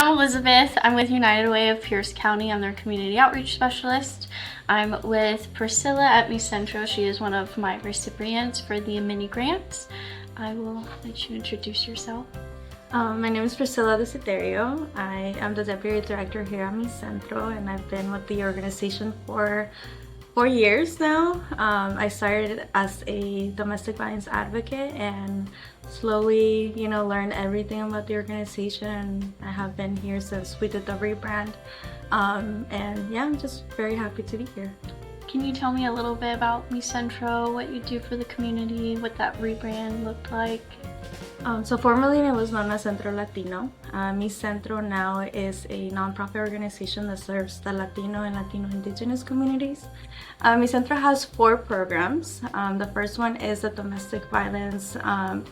I'm Elizabeth. I'm with United Way of Pierce County. I'm their community outreach specialist. I'm with Priscilla at Centro. She is one of my recipients for the mini grants. I will let you introduce yourself. My name is Priscilla Desiderio. I am the Deputy Director here at Centro, and I've been with the organization for 4 years now. I started as a domestic violence advocate and slowly, learned everything about the organization. I have been here since we did the rebrand. And yeah, I'm just very happy to be here. Can you tell me a little bit about Centro, what you do for the community, what that rebrand looked like? So formerly it was known as Centro Latino. Centro now is a nonprofit organization that serves the Latino and Latino indigenous communities. Centro has 4 programs. The first one is the domestic violence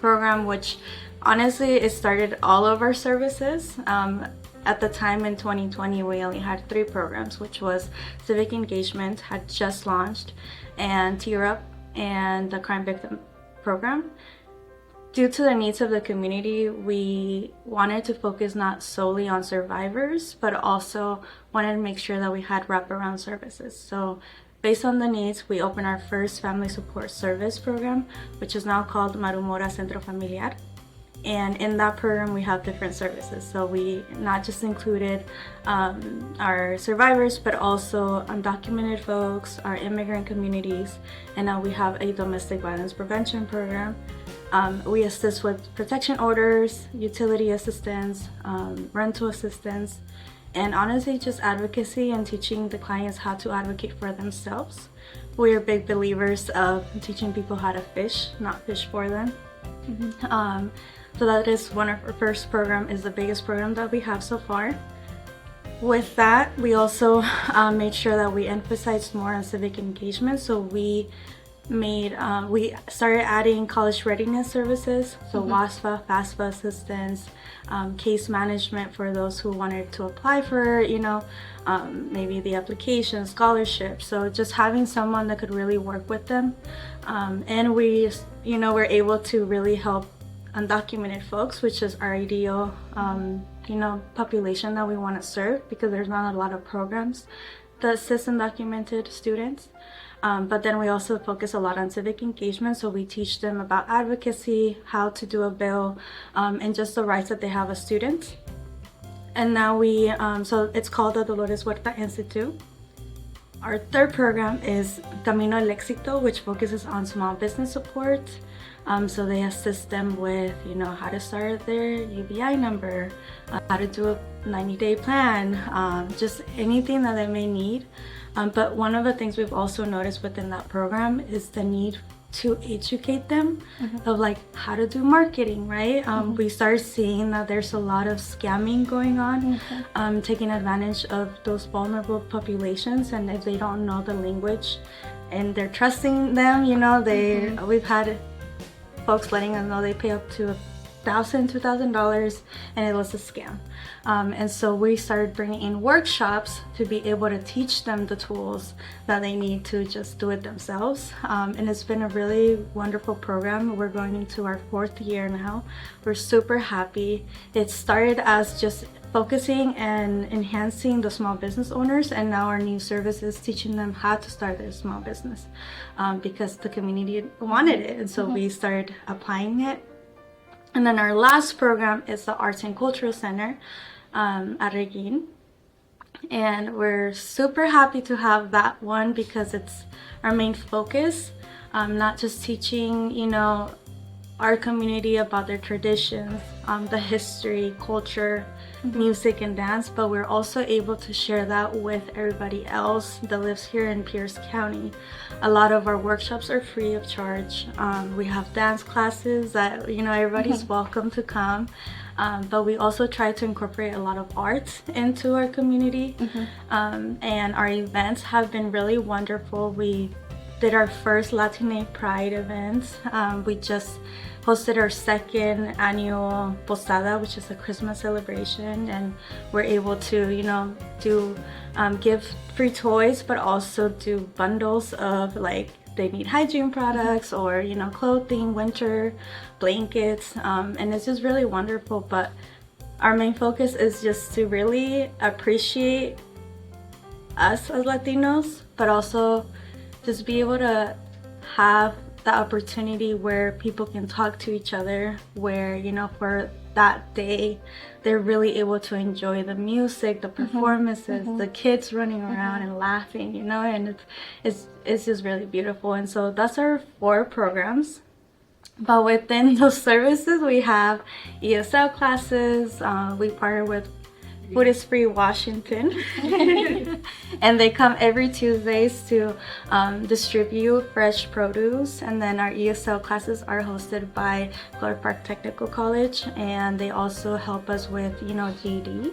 program, which honestly it started all of our services. At the time in 2020, we only had 3 programs, which was Civic Engagement had just launched, and Tear Up, and the Crime Victim Program. Due to the needs of the community, we wanted to focus not solely on survivors, but also wanted to make sure that we had wraparound services. So based on the needs, we opened our first family support service program, which is now called Marumora Centro Familiar. And in that program, we have different services. So we not just included our survivors, but also undocumented folks, our immigrant communities, and now we have a domestic violence prevention program. We assist with protection orders, utility assistance, rental assistance, and honestly just advocacy and teaching the clients how to advocate for themselves. We are big believers of teaching people how to fish, not fish for them. Mm-hmm. So that is one of our first program, is the biggest program that we have so far. With that, we also made sure that we emphasized more on civic engagement. So we started adding college readiness services, so WASFA, FAFSA assistance, case management for those who wanted to apply for, maybe the application, scholarship. So just having someone that could really work with them. And we, were able to really help undocumented folks, which is our ideal, population that we want to serve, because there's not a lot of programs that assist undocumented students. But then we also focus a lot on civic engagement, so we teach them about advocacy, how to do a bill, and just the rights that they have as students. And now so it's called the Dolores Huerta Institute. Our third program is Camino al Éxito, which focuses on small business support. So they assist them with, how to start their UBI number, how to do a 90-day plan, just anything that they may need. But one of the things we've also noticed within that program is the need to educate them of how to do marketing, right? We start seeing that there's a lot of scamming going on, taking advantage of those vulnerable populations, and if they don't know the language and they're trusting them, we've had folks letting us know they pay up to $1,000, $2,000, and it was a scam. And so we started bringing in workshops to be able to teach them the tools that they need to just do it themselves. And it's been a really wonderful program. We're going into our 4th year now. We're super happy. It started as just focusing and enhancing the small business owners, and now our new service is teaching them how to start their small business, because the community wanted it, and so we started applying it. And then our last program is the Arts and Cultural Center at Regin. And we're super happy to have that one because it's our main focus, not just teaching, our community about their traditions, the history, culture, music, and dance, but we're also able to share that with everybody else that lives here in Pierce County. A lot of our workshops are free of charge. We have dance classes that, everybody's welcome to come. But we also try to incorporate a lot of art into our community. And our events have been really wonderful. We did our first Latine Pride event. We just hosted our 2nd annual Posada, which is a Christmas celebration, and we're able to, give free toys, but also do bundles of they need hygiene products or clothing, winter blankets, and it's just really wonderful. But Our main focus is just to really appreciate us as Latinos, but also just be able to have the opportunity where people can talk to each other, where, you know, for that day they're really able to enjoy the music, the performances, the kids running around and laughing, you know, and it's just really beautiful. And so that's our 4 programs. But within those services, we have ESL classes. We partner with Food is Free Washington, and they come every Tuesdays to distribute fresh produce. And then our ESL classes are hosted by Glory Park Technical College, and they also help us with, you know, GED,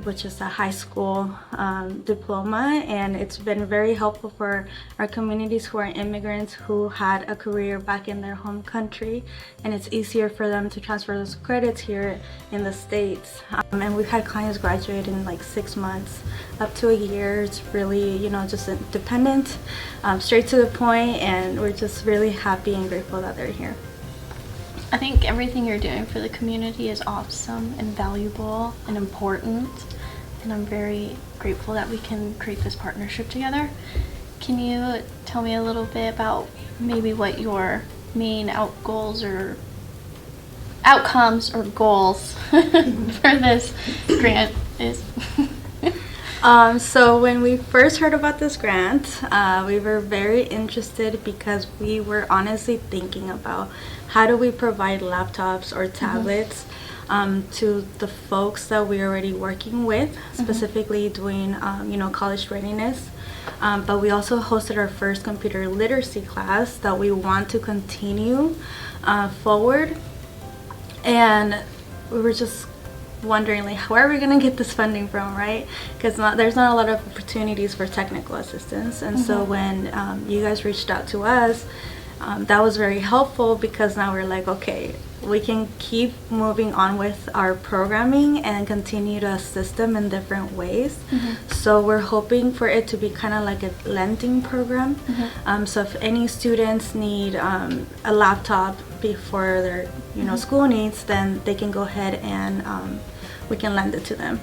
which is a high school diploma, and it's been very helpful for our communities who are immigrants who had a career back in their home country, and it's easier for them to transfer those credits here in the States. And we've had clients graduate in like 6 months, up to a year. It's really, you know, just independent, straight to the point, and we're just really happy and grateful that they're here. I think everything you're doing for the community is awesome and valuable and important, and I'm very grateful that we can create this partnership together. Can you tell me a little bit about maybe what your main outcomes or goals for this grant is? So when we first heard about this grant, we were very interested because we were honestly thinking about how do we provide laptops or tablets to the folks that we're already working with, specifically doing you know, college readiness. But we also hosted our first computer literacy class that we want to continue forward. And we were just wondering, like, where are we going to get this funding from, right? Because there's not a lot of opportunities for technical assistance. And so when you guys reached out to us, that was very helpful, because now we're like, okay, we can keep moving on with our programming and continue to assist them in different ways. So we're hoping for it to be kind of like a lending program. So if any students need a laptop before their, you know, school needs, then they can go ahead and we can lend it to them.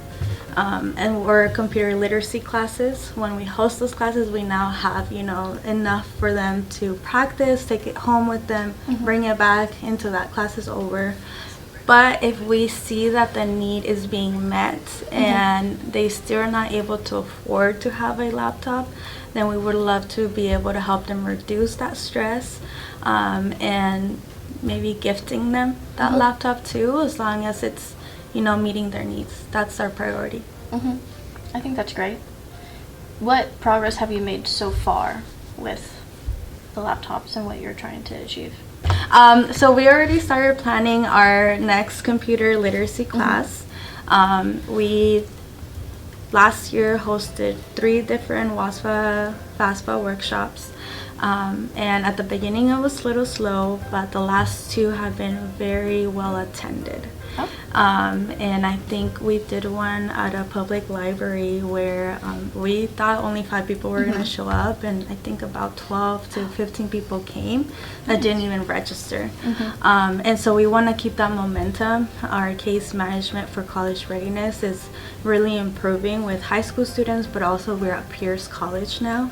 And we're computer literacy classes. When we host those classes, we now have, you know, enough for them to practice, take it home with them, bring it back into that class is over. But if we see that the need is being met and they still are not able to afford to have a laptop, then we would love to be able to help them reduce that stress, and maybe gifting them that laptop too, as long as it's, you know, meeting their needs. That's our priority. I think that's great. What progress have you made so far with the laptops and what you're trying to achieve? So we already started planning our next computer literacy class. We last year hosted 3 different WASFA FAFSA workshops. And at the beginning it was a little slow, but the last 2 have been very well attended. And I think we did one at a public library where we thought only 5 people were going to show up, and I think about 12 to 15 people came that didn't even register. And so we want to keep that momentum. Our case management for college readiness is really improving with high school students, but also we're at Pierce College now.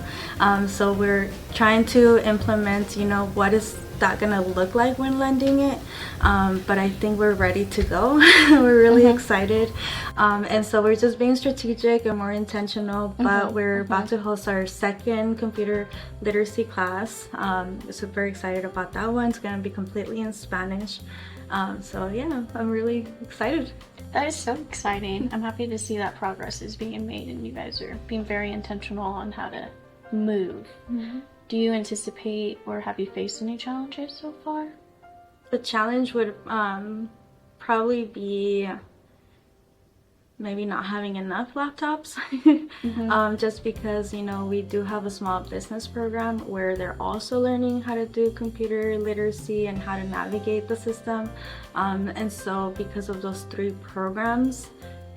So we're trying to implement, you know, what is that gonna look like when lending it, but I think we're ready to go. We're really excited, and so we're just being strategic and more intentional, but we're about to host our second computer literacy class, so very excited about that one. It's gonna be completely in Spanish, so yeah, I'm really excited. That is so exciting. I'm happy to see that progress is being made and you guys are being very intentional on how to move. Do you anticipate or have you faced any challenges so far? The challenge would probably be maybe not having enough laptops, just because, you know, we do have a small business program where they're also learning how to do computer literacy and how to navigate the system, and so because of those 3 programs,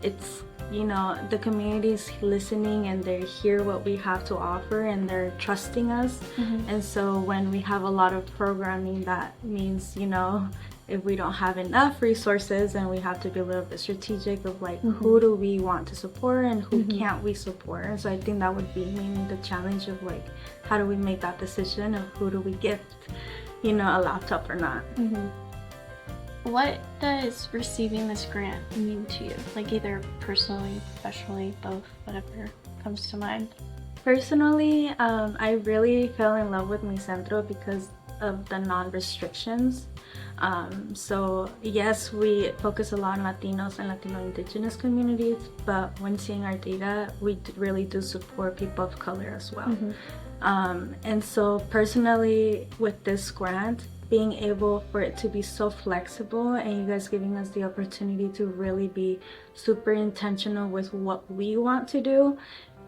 it's, you know, the community's listening and they hear what we have to offer and they're trusting us. And so when we have a lot of programming, that means, you know, if we don't have enough resources, then we have to be a little bit strategic of like who do we want to support and who can't we support. And so I think that would be mainly the challenge of like, how do we make that decision of who do we gift, a laptop or not. What does receiving this grant mean to you? Like either personally, professionally, both, whatever comes to mind. Personally, I really fell in love with Mi Centro because of the non-restrictions. So yes, we focus a lot on Latinos and Latino indigenous communities, but when seeing our data, we really do support people of color as well. And so personally, with this grant, being able for it to be so flexible and you guys giving us the opportunity to really be super intentional with what we want to do,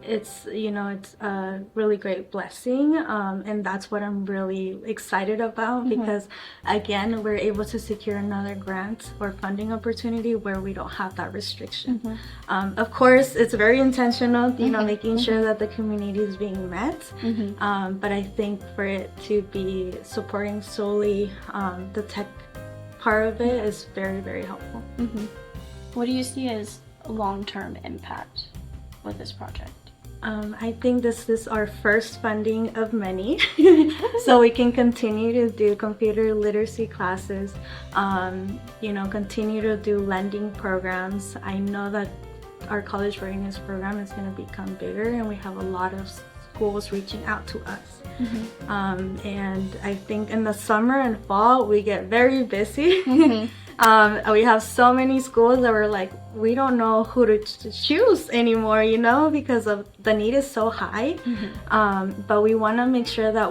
it's a really great blessing, and that's what I'm really excited about, because again, we're able to secure another grant or funding opportunity where we don't have that restriction. Of course, it's very intentional, making sure that the community is being met, but I think for it to be supporting solely the tech part of it is very, very helpful. What do you see as long-term impact with this project? I think this is our first funding of many, so we can continue to do computer literacy classes, continue to do lending programs. I know that our college readiness program is going to become bigger, and we have a lot of schools reaching out to us. And I think in the summer and fall, we get very busy. We have so many schools that we're like, we don't know who to choose anymore, because of the need is so high. But we want to make sure that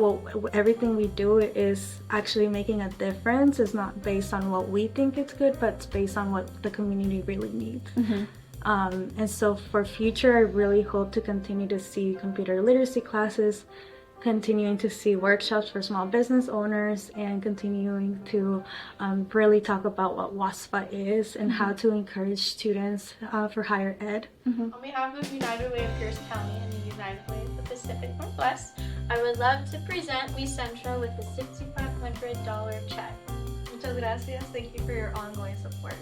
everything we do is actually making a difference. It's not based on what we think it's good, but it's based on what the community really needs. And so for future, I really hope to continue to see computer literacy classes, continuing to see workshops for small business owners, and continuing to really talk about what WASPA is and how to encourage students for higher ed. On behalf of United Way of Pierce County and the United Way of the Pacific Northwest, I would love to present Mi Centro with a $6,500 check. Muchas gracias. Thank you for your ongoing support.